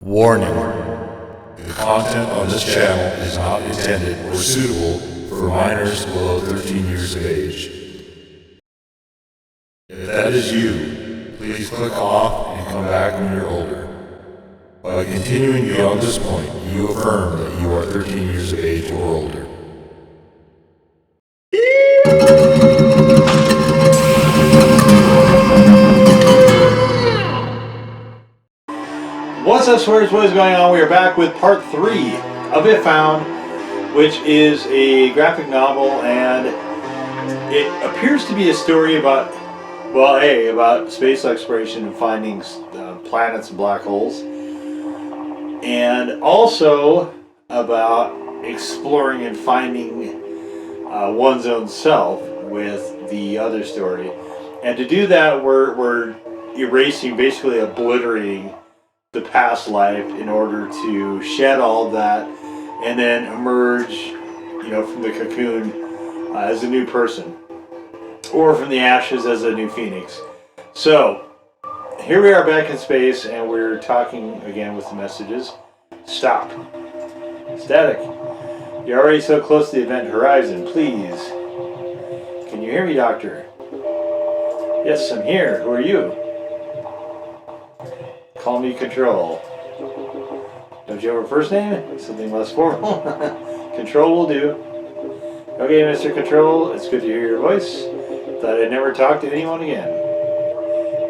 Warning. The content on this channel is not intended or suitable for minors below 13 years of age. If that is you, please click off and come back when you're older. By continuing beyond this point, you affirm that you are 13 years of age or older. What's up, swears? What is going on? We are back with part 3 of If Found, which is a graphic novel, and it appears to be a story about, about space exploration and finding planets and black holes, and also about exploring and finding one's own self with the other story. And to do that, we're erasing, basically obliterating the past life in order to shed all of that and then emerge, from the cocoon as a new person, or from the ashes as a new phoenix. So here we are back in space, and we're talking again with the messages. Stop. Static. You're already so close to the event horizon. Please. Can you hear me, Doctor? Yes, I'm here. Who are you? Call me Control. Don't you have a first name? Something less formal? Control will do. Okay, Mr. Control, it's good to hear your voice. Thought I'd never talk to anyone again.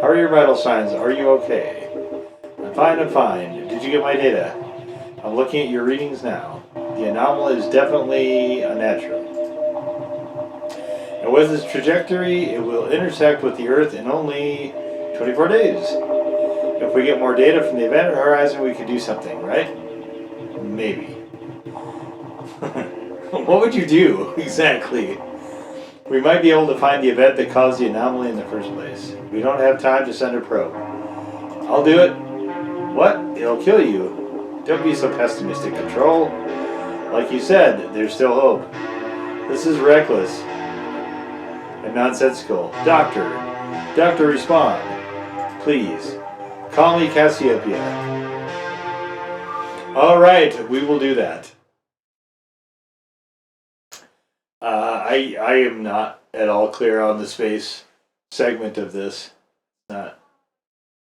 How are your vital signs? Are you okay? I'm fine. Did you get my data? I'm looking at your readings now. The anomaly is definitely unnatural. And with its trajectory, it will intersect with the Earth in only 24 days. If we get more data from the event horizon, we could do something, right? Maybe. What would you do, exactly? We might be able to find the event that caused the anomaly in the first place. We don't have time to send a probe. I'll do it. What? It'll kill you. Don't be so pessimistic, Control. Like you said, there's still hope. This is reckless and nonsensical. Doctor, respond. Please. Call me Cassiopeia. Alright, we will do that. I am not at all clear on the space segment of this. Not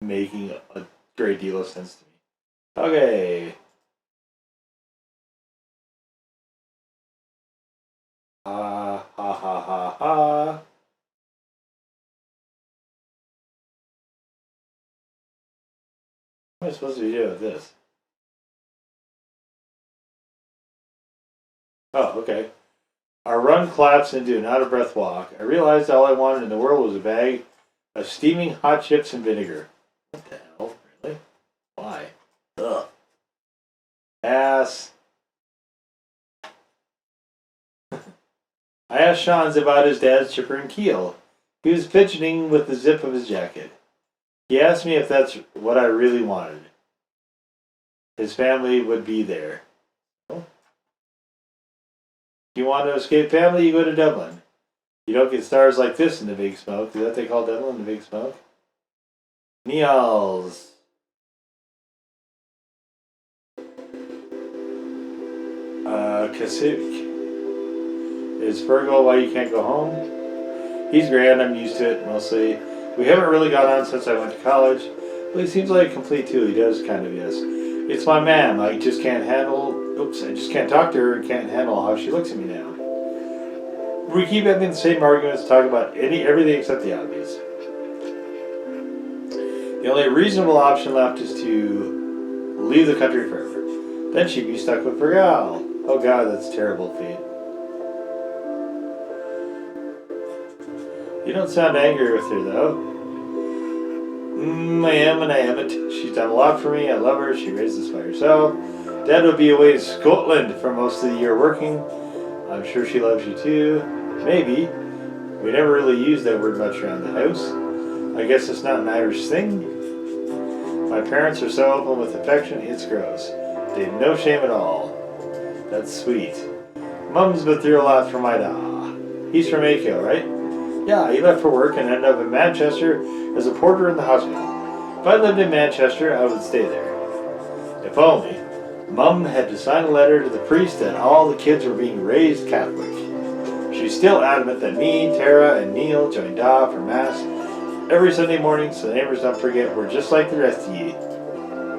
making a great deal of sense to me. Okay. Ha ha ha ha ha. What am I supposed to be doing with this? Oh, okay. Our run collapsed into an out-of-breath walk. I realized all I wanted in the world was a bag of steaming hot chips and vinegar. What the hell? Really? Why? Ugh. Ass. I asked Shans about his dad's chipper and keel. He was fidgeting with the zip of his jacket. He asked me if that's what I really wanted. His family would be there. If you want to escape family, you go to Dublin. You don't get stars like this in the Big Smoke. Is that what they call Dublin, the Big Smoke? Niels. Kasuk. Is Fergal why you can't go home? He's grand, I'm used to it, mostly. We haven't really got on since I went to college. Well, he seems like a complete tool. He does, kind of, yes. It's my ma'am. I just can't talk to her and can't handle how she looks at me now. We keep having the same arguments, talk about everything except the obvious. The only reasonable option left is to leave the country forever. Then she'd be stuck with Fergal. Oh god, that's a terrible fate. You don't sound angry with her, though. I am and I haven't. She's done a lot for me. I love her. She raised us by herself. Dad would be away in Scotland for most of the year working. I'm sure she loves you too. Maybe. We never really used that word much around the house. I guess it's not an Irish thing. My parents are so open with affection, it's gross. They have no shame at all. That's sweet. Mum's been through a lot for my da. He's from Aco, right? Yeah, he left for work and ended up in Manchester as a porter in the hospital. If I lived in Manchester, I would stay there. If only. Mum had to sign a letter to the priest that all the kids were being raised Catholic. She's still adamant that me, Tara, and Neil join Da for Mass every Sunday morning so the neighbors don't forget we're just like the rest of ye.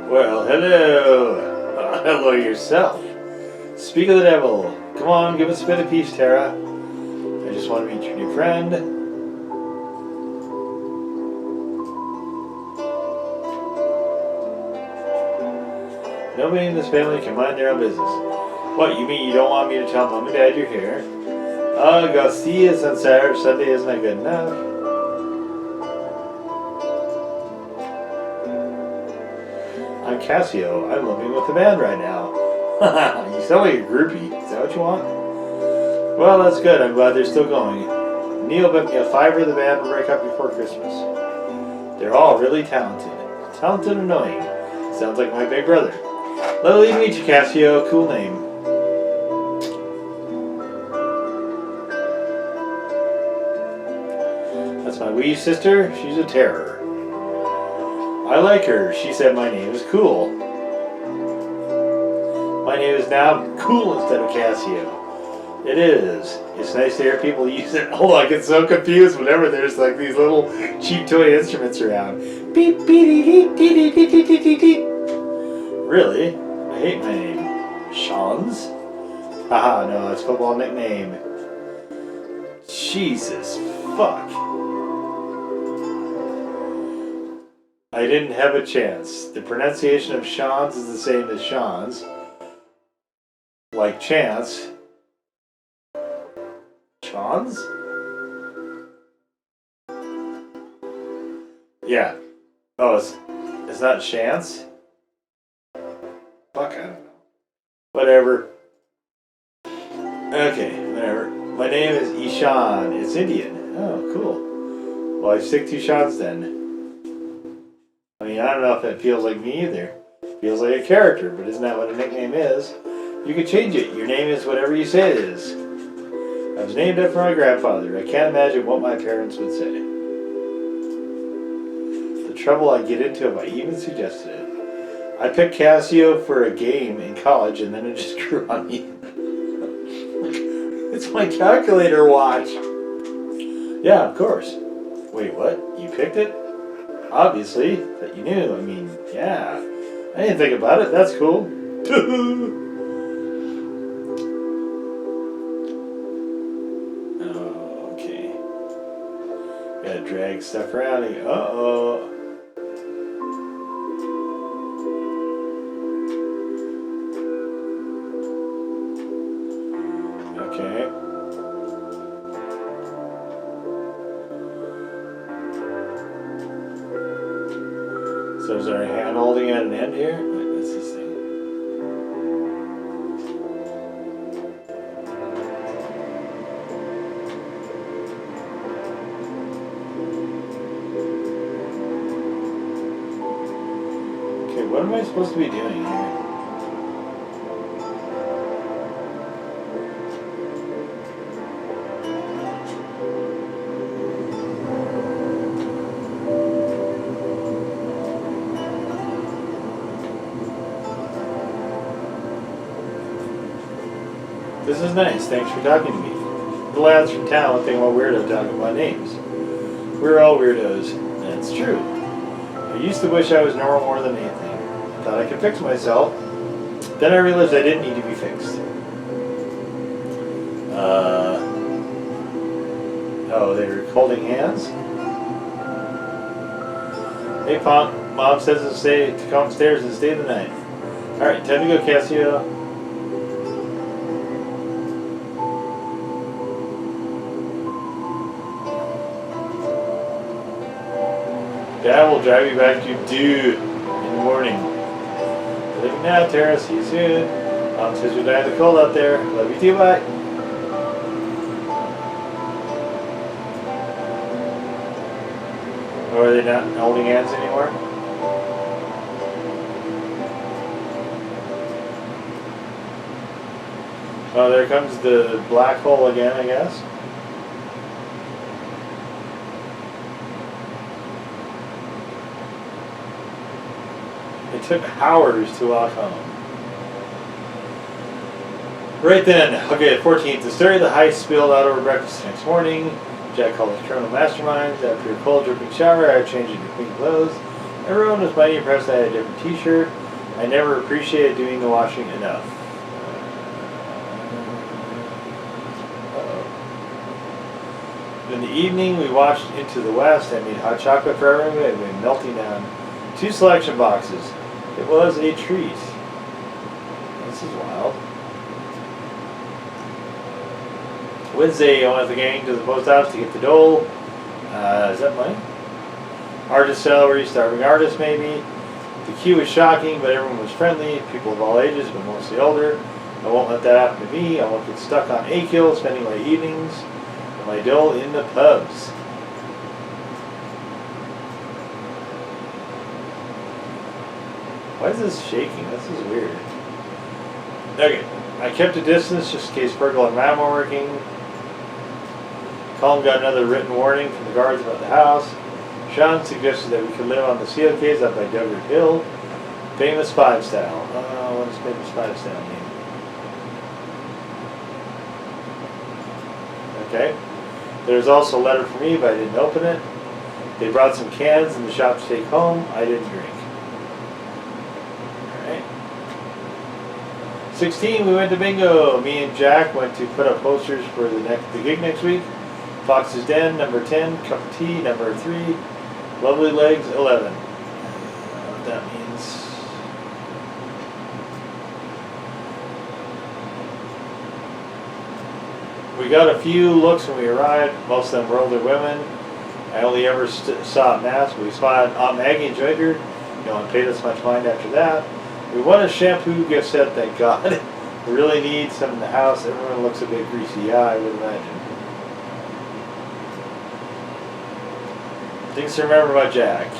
Well, hello. Hello yourself. Speak of the devil. Come on, give us a bit of peace, Tara. I just want to meet your new friend. Nobody in this family can mind their own business. What, you mean you don't want me to tell Mom and Dad you're here? Oh, go see us on Saturday. Sunday isn't that good enough? I'm Cassio. I'm living with the band right now. You sound like a groupie. Is that what you want? Well, that's good. I'm glad they're still going. Neil bet me a $5 the band will break up before Christmas. They're all really talented. Talented and annoying. Sounds like my big brother. Lovely to meet you, Cassio. Cool name. That's my wee sister. She's a terror. I like her. She said my name is cool. My name is now Cool instead of Cassio. It is. It's nice to hear people use it. Oh, I get so confused whenever there's like these little cheap toy instruments around. Beep, beep, beep, beep, beep, beep, beep, beep, beep. Really? I hate my name. Sean's? Haha, no, it's a football nickname. Jesus, fuck. I didn't have a chance. The pronunciation of Sean's is the same as Sean's. Like chance. Sean's? Yeah. Oh, it's not chance? Fuck, I don't know. Whatever. Okay, whatever. My name is Ishan. It's Indian. Oh, cool. Well, I stick to Sean's then. I mean, I don't know if that feels like me either. Feels like a character, but isn't that what a nickname is? You can change it. Your name is whatever you say it is. I was named after my grandfather. I can't imagine what my parents would say. The trouble I'd get into if I even suggested it. I picked Casio for a game in college and then it just grew on me. It's my calculator watch. Yeah, of course. Wait, what? You picked it? Obviously, that you knew. I mean, yeah. I didn't think about it. That's cool. Oh, okay. Gotta drag stuff around here. Uh-oh. Okay. So is our hand holding at an end here? Wait, what's this thing? Okay, what am I supposed to be doing here? This is nice, thanks for talking to me. The lads from town think I'm a weirdo talking about names. We're all weirdos, that's true. I used to wish I was normal more than anything. I thought I could fix myself. Then I realized I didn't need to be fixed. Oh, they were holding hands? Hey, Mom says to come upstairs and stay the night. Alright, time to go, Cassio. Dad will drive you back to Dude in the morning. Leaving now, Tara. See you soon. Mom says you're dying of the cold out there. Love you too, bye. Or are they not holding hands anymore? Oh, there comes the black hole again, I guess. took hours to walk home. Right then, okay, 14th, the story of the heist spilled out over breakfast the next morning. Jack called us criminal masterminds. After a cold dripping shower, I changed into clean clothes. Everyone was mighty impressed that I had a different t-shirt. I never appreciated doing the washing enough. In the evening, we watched Into the West. I made hot chocolate for everyone and went melting down 2 selection boxes. It was a treat. This is wild. Wednesday, I went with the gang to the post office to get the dole. Is that money? Artist salary, starving artist maybe. The queue was shocking, but everyone was friendly. People of all ages, but mostly older. I won't let that happen to me. I won't get stuck on A-Kill, spending my evenings and my dole in the pubs. Why is this shaking? This is weird. Okay, I kept a distance just in case Fergal and Ram were working. Colin got another written warning from the guards about the house. Sean suggested that we could live on the seal case up by Duggard Hill. Famous Five style. What does famous Five style mean? Okay. There's also a letter for me, but I didn't open it. They brought some cans in the shop to take home. I didn't drink. Alright. 16, we went to bingo. Me and Jack went to put up posters for the gig next week. Fox's Den, number 10. Cup of Tea, number 3. Lovely Legs, 11. I don't know what that means. We got a few looks when we arrived. Most of them were older women. I only ever saw a mask. We spotted Aunt Maggie and joined her. No one paid us much mind after that. We won a shampoo gift set, thank God. We really need some in the house. Everyone looks a bit greasy. Yeah, I would imagine. Things to remember about Jack.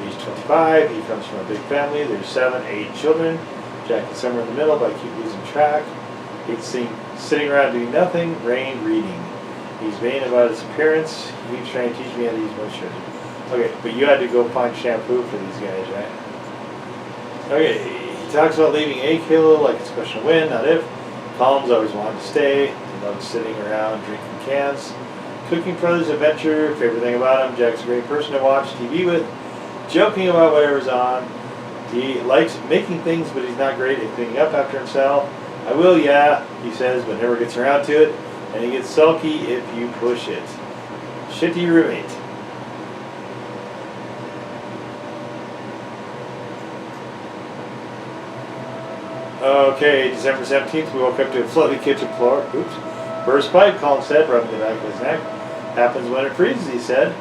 He's 25. He comes from a big family. There's 7, 8 children. Jack is somewhere in the middle, but I keep losing track. He's sitting around doing nothing. Rain, reading. He's vain about his appearance. He keeps trying to teach me how to use moisturizer. Okay, but you had to go find shampoo for these guys, right? Okay, he talks about leaving A-Kill like it's a question of when, not if. Colin's always wanted to stay. He loves sitting around drinking cans. Cooking for others adventure. Favorite thing about him, Jack's a great person to watch TV with. Joking about whatever's on. He likes making things, but he's not great at cleaning up after himself. I will, yeah, he says, but never gets around to it. And he gets sulky if you push it. Shitty roommate. Okay, December 17th, we woke up to a flooded kitchen floor. Oops. Burst pipe, Colin said, rubbing the back of his neck. Happens when it freezes, he said.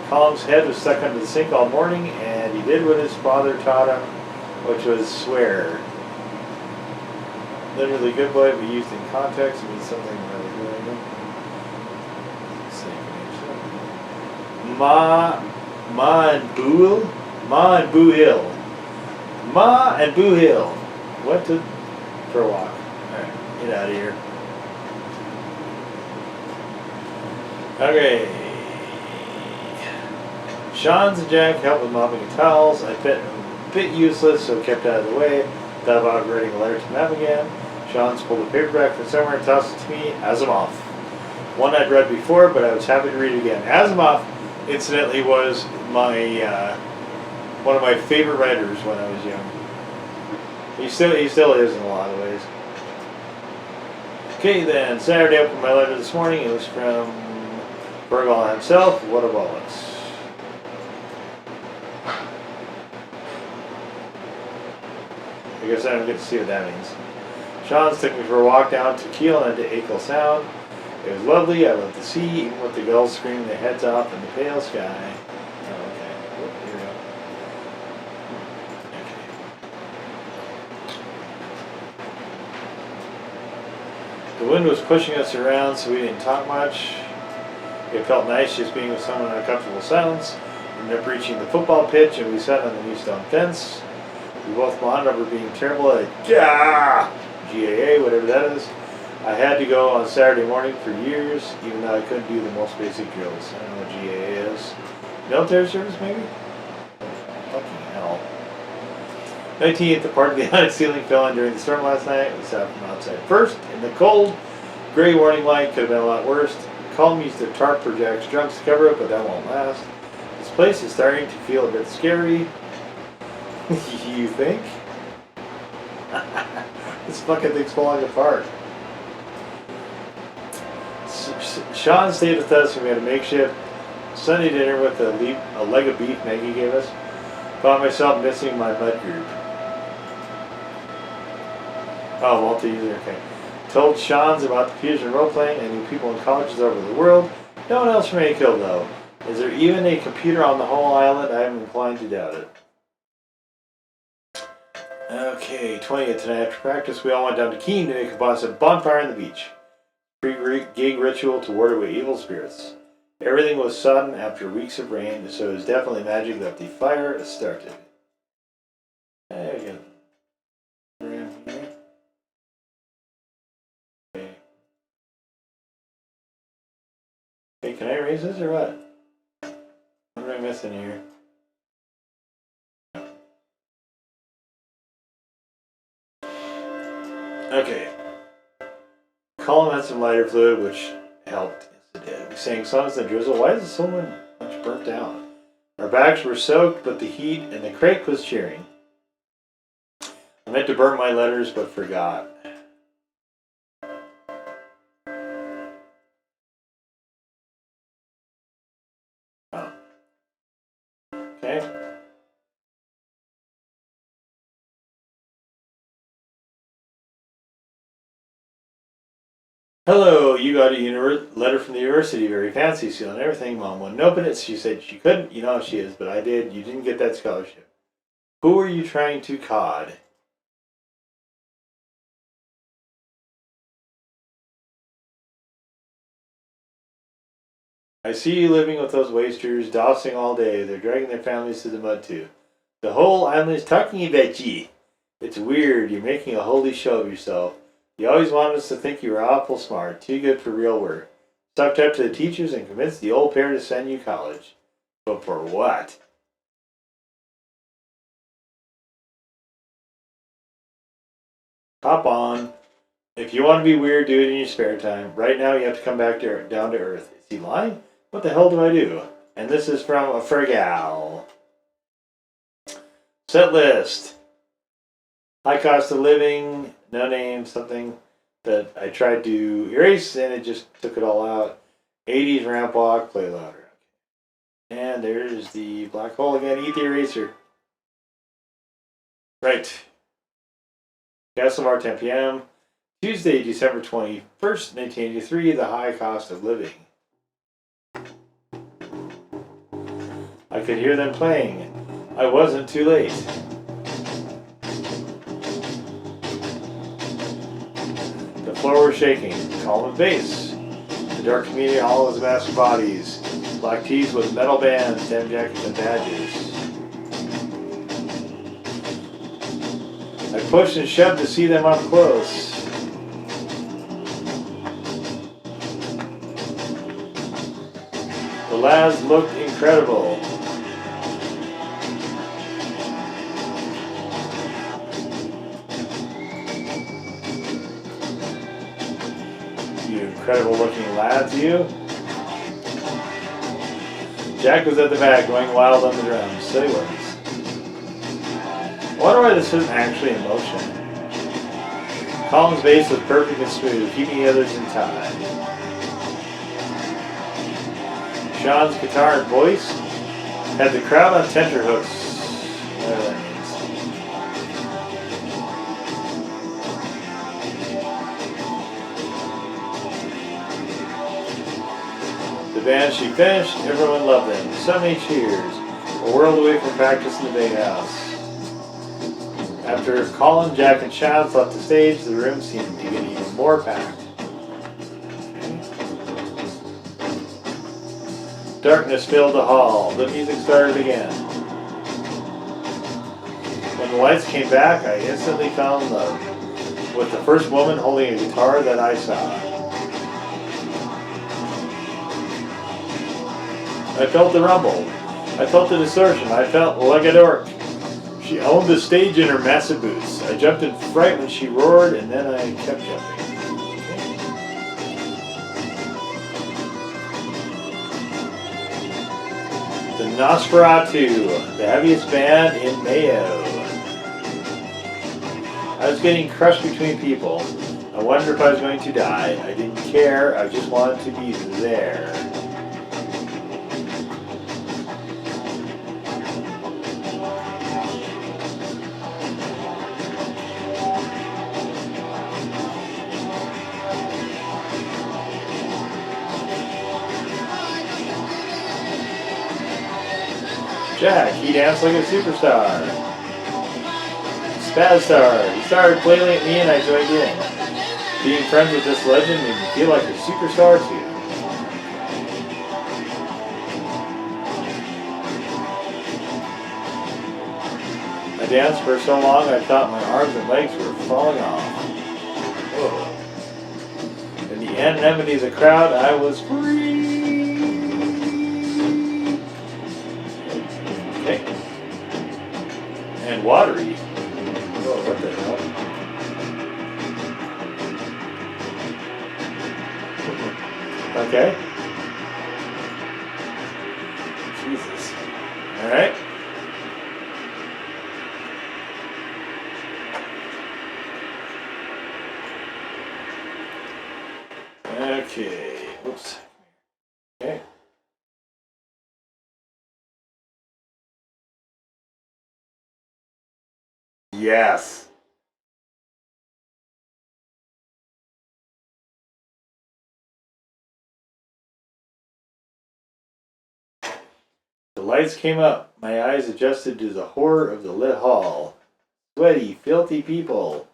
Colin's head was stuck under the sink all morning, and he did what his father taught him, which was swear. Literally good boy, but used in context means something really good. Ma and Boo Hill. Ma and Boo Hill went for a walk. Alright, get out of here. Okay. Sean's and Jack helped with mopping and towels. I felt a bit useless, so kept out of the way. Thought about writing a letter to them again. Sean's pulled a paperback from somewhere and tossed it to me. Asimov. One I'd read before, but I was happy to read it again. Asimov, incidentally, was my one of my favorite writers when I was young. He still is in a lot of ways. Okay, then Saturday, I opened my letter this morning. It was from Fergal himself. What a bollocks. I guess I don't get to see what that means. Sean's took me for a walk down to Kiel and to A-Kill Sound. It was lovely. I loved the sea, even with the gulls screaming their heads off in the pale sky. Oh, okay. Oh, here we go. Okay. The wind was pushing us around, so we didn't talk much. It felt nice just being with someone in a comfortable silence. We ended up reaching the football pitch, and we sat on the new stone fence. We both bonded over being terrible at GAA, whatever that is. I had to go on Saturday morning for years, even though I couldn't do the most basic drills. I don't know what GAA is. Military service, maybe? Fucking hell. 19th, the part of the attic ceiling fell in during the storm last night. We saw from outside first. In the cold, gray warning light could have been a lot worse. Colin used a tarp for Jack's drunks to cover it, but that won't last. This place is starting to feel a bit scary. You think? This fucking thing's falling apart. Sean stayed with us and we had a makeshift Sunday dinner with a leg of beef Maggie gave us. Found myself missing my mud group. Oh, multi-user, okay. Told Sean's about the fusion role-playing and knew people in colleges over the world. No one else from Akill, though. Is there even a computer on the whole island? I am inclined to doubt it. Okay, 20th, tonight after practice, we all went down to Keene to make a bonfire on the beach. Pre-gig ritual to ward away evil spirits. Everything was sudden after weeks of rain, so it was definitely magic that the fire started. There we go. Hey, can I erase this or what? What am I missing here? Okay. Colin had some lighter fluid, which helped. We sang songs in the drizzle. Why is it so much burnt down? Our backs were soaked, but the heat and the crake was cheering. I meant to burn my letters, but forgot. Oh. Okay. Hello, you got a letter from the university, very fancy, seal and everything. Mom wouldn't open it. She said she couldn't. You know how she is, but I did. You didn't get that scholarship. Who are you trying to cod? I see you living with those wasters, dousing all day. They're dragging their families to the mud too. The whole island is talking about ye. It's weird. You're making a holy show of yourself. You always wanted us to think you were awful smart, too good for real work. Sucked up to the teachers and convinced the old pair to send you college. But for what? Hop on. If you want to be weird, do it in your spare time. Right now, you have to come back down to earth. Is he lying? What the hell do I do? And this is from a Fergal. Set list. High cost of living. No name, something that I tried to erase and it just took it all out. 80s ramp walk, play louder. And there's the black hole again, eat the eraser. Right. Castlebar, 10 p.m. Tuesday, December 21st, 1983, the high cost of living. I could hear them playing. I wasn't too late. The floor was shaking. Calm and bass. The dark community hall was a mass of bodies. Black tees with metal bands, denim jackets, and badges. I pushed and shoved to see them up close. The lads looked incredible. You incredible looking lads, you. Jack was at the back going wild on the drums. So he was. I wonder why this isn't actually in motion. Colin's bass was perfect and smooth, keeping the others in time. Sean's guitar and voice had the crowd on tenterhooks. Whatever that means. The band she finished, everyone loved them. So many cheers. A world away from practice in the big house. After Colin, Jack, and Chance left the stage, the room seemed to get even more packed. Darkness filled the hall. The music started again. When the lights came back, I instantly fell in love with the first woman holding a guitar that I saw. I felt the rumble. I felt the distortion. I felt like a dork. She owned the stage in her massive boots. I jumped in fright when she roared, and then I kept jumping. The Nosferatu, the heaviest band in Mayo. I was getting crushed between people. I wondered if I was going to die. I didn't care. I just wanted to be there. Jack, he danced like a superstar. Spazstar, he started flailing at me and I joined in. Being friends with this legend made me feel like a superstar too. I danced for so long I thought my arms and legs were falling off. Whoa. In the anonymity of the crowd, I was free. Okay. And watery. Oh, what the hell? Okay. Jesus. Alright. Okay. Whoops. Okay. Yes. The lights came up. My eyes adjusted to the horror of the lit hall. Sweaty, filthy people.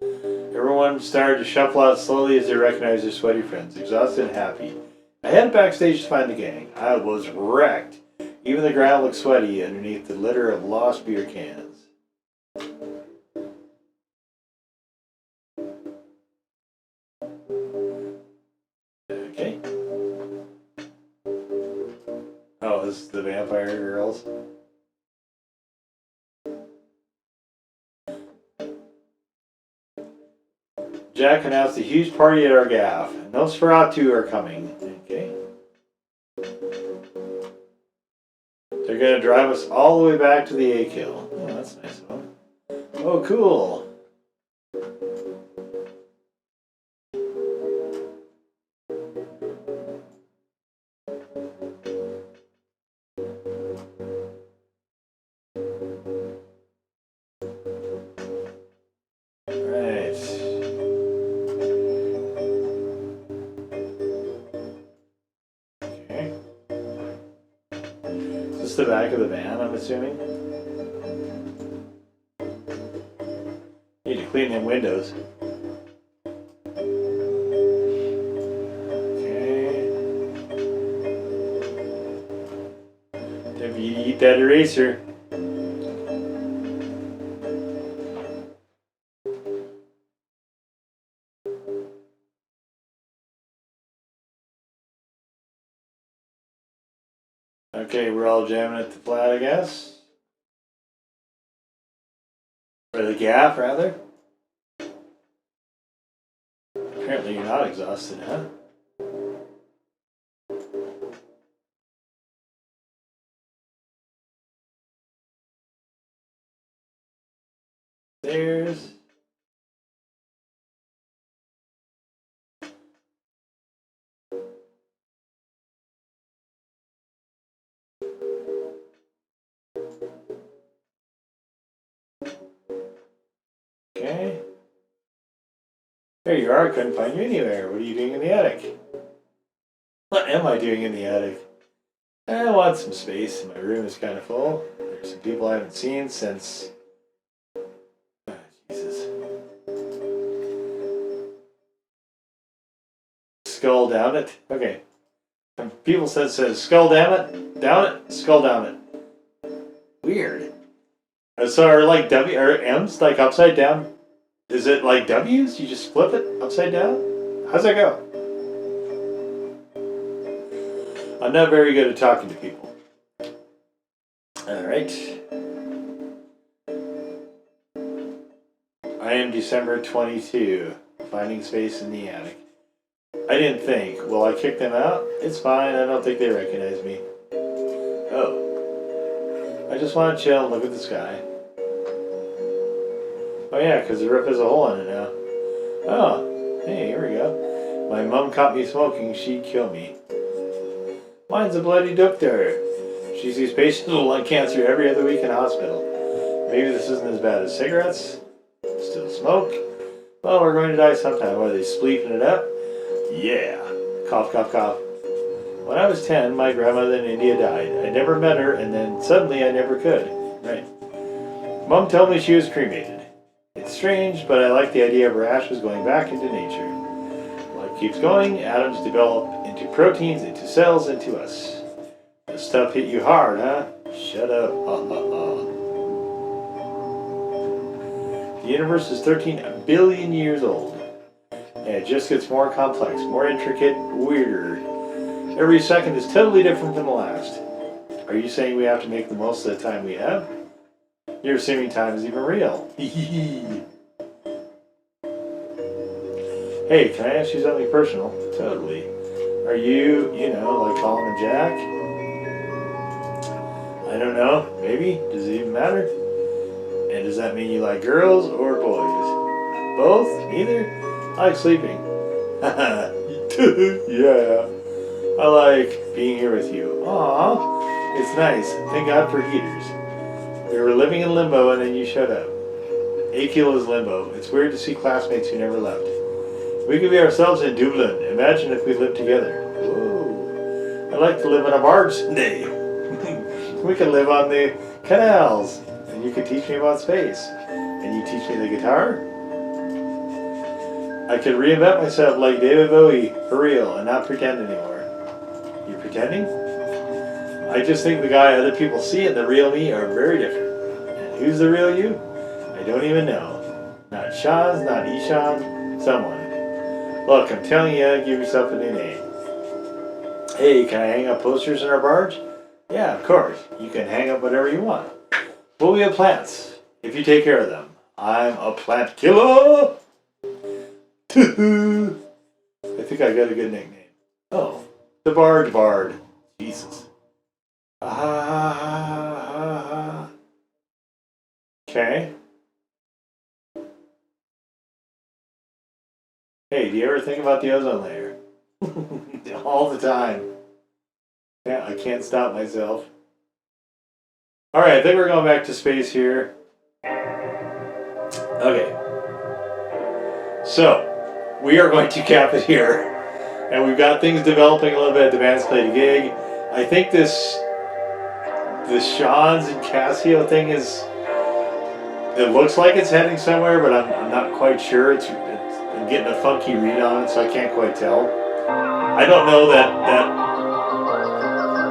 Everyone started to shuffle out slowly as they recognized their sweaty friends, exhausted and happy. I headed backstage to find the gang. I was wrecked. Even the ground looked sweaty underneath the litter of lost beer cans. Okay. Oh, this is the vampire girls. Jack announced a huge party at our gaff. Nosferatu are coming. Okay. They're gonna drive us all the way back to the A-Kill. Oh, that's nice of them. Oh, cool. The back of the van, I'm assuming. Need to clean them windows. Okay. If you eat that eraser. Okay, we're all jamming at the flat, I guess. Or the gaff, rather. Apparently you're not exhausted, huh? There's... Okay. There you are, I couldn't find you anywhere. What are you doing in the attic? What am I doing in the attic? I want some space. My room is kind of full. There's some people I haven't seen since... Oh, Jesus. Skull down it? Okay. People says skull down it? Down it? Skull down it. Weird. So are like W or M's like upside down? Is it like W's? You just flip it upside down? How's that go? I'm not very good at talking to people. Alright. I am December 22, finding space in the attic. I didn't think, will I kick them out? It's fine, I don't think they recognize me. Oh. I just want to chill and look at the sky. Oh yeah, because the roof has a hole in it now. Oh, hey, here we go. My mom caught me smoking, she'd kill me. Mine's a bloody doctor. She sees patients with lung cancer every other week in hospital. Maybe this isn't as bad as cigarettes. Still smoke. Well, we're going to die sometime. What are they, spleefing it up? Yeah. Cough, cough, cough. When I was 10, my grandmother in India died. I never met her, and then suddenly I never could. Right. Mom told me she was cremated. It's strange, but I like the idea of her ashes going back into nature. Life keeps going. Atoms develop into proteins, into cells, into us. This stuff hit you hard, huh? Shut up. Ha ha ha. The universe is 13 billion years old. And it just gets more complex, more intricate, weirder. Every second is totally different from the last. Are you saying we have to make the most of the time we have? You're assuming time is even real. Hey, can I ask you something personal? Totally. Are you, like calling him Jack? I don't know. Maybe? Does it even matter? And does that mean you like girls or boys? Both? Neither? I like sleeping. Yeah. I like being here with you. Aww. It's nice. Thank God for heaters. We were living in limbo and then you showed up. Akil is limbo. It's weird to see classmates who never left. We could be ourselves in Dublin. Imagine if we lived together. Whoa. I'd like to live on a barge someday. We could live on the canals. And you could teach me about space. And you teach me the guitar? I could reinvent myself like David Bowie, for real, and not pretend anymore. You pretending? I just think the guy other people see and the real me are very different. And who's the real you? I don't even know. Not Shaz, not Ishan, someone. Look, I'm telling you, give yourself a new name. Hey, can I hang up posters in our barge? Yeah, of course. You can hang up whatever you want. But we have plants, if you take care of them. I'm a plant killer! I think I got a good nickname. Oh, the Barge Bard. Jesus. Okay. Hey, do you ever think about the ozone layer? All the time. Yeah, I can't stop myself. Alright, I think we're going back to space here. Okay. So, we are going to cap it here. And we've got things developing a little bit. The band's played a gig. I think the Shans and Casio thing is... It looks like it's heading somewhere, but I'm not quite sure. I'm getting a funky read on it, so I can't quite tell. I don't know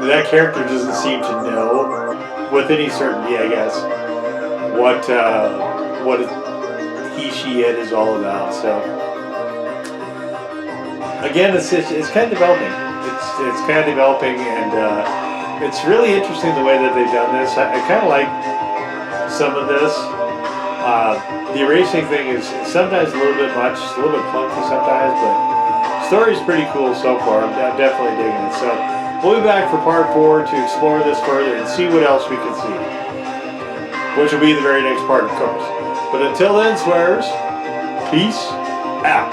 that character doesn't seem to know with any certainty, I guess, what he, she, it is all about. So again, it's kind of developing. It's kind of developing, and it's really interesting the way that they've done this. I kind of like some of this. The erasing thing is sometimes a little bit much, a little bit clunky sometimes, but the story's pretty cool so far. I'm definitely digging it. So we'll be back for part 4 to explore this further and see what else we can see, which will be the very next part, of course. But until then, swears, peace out.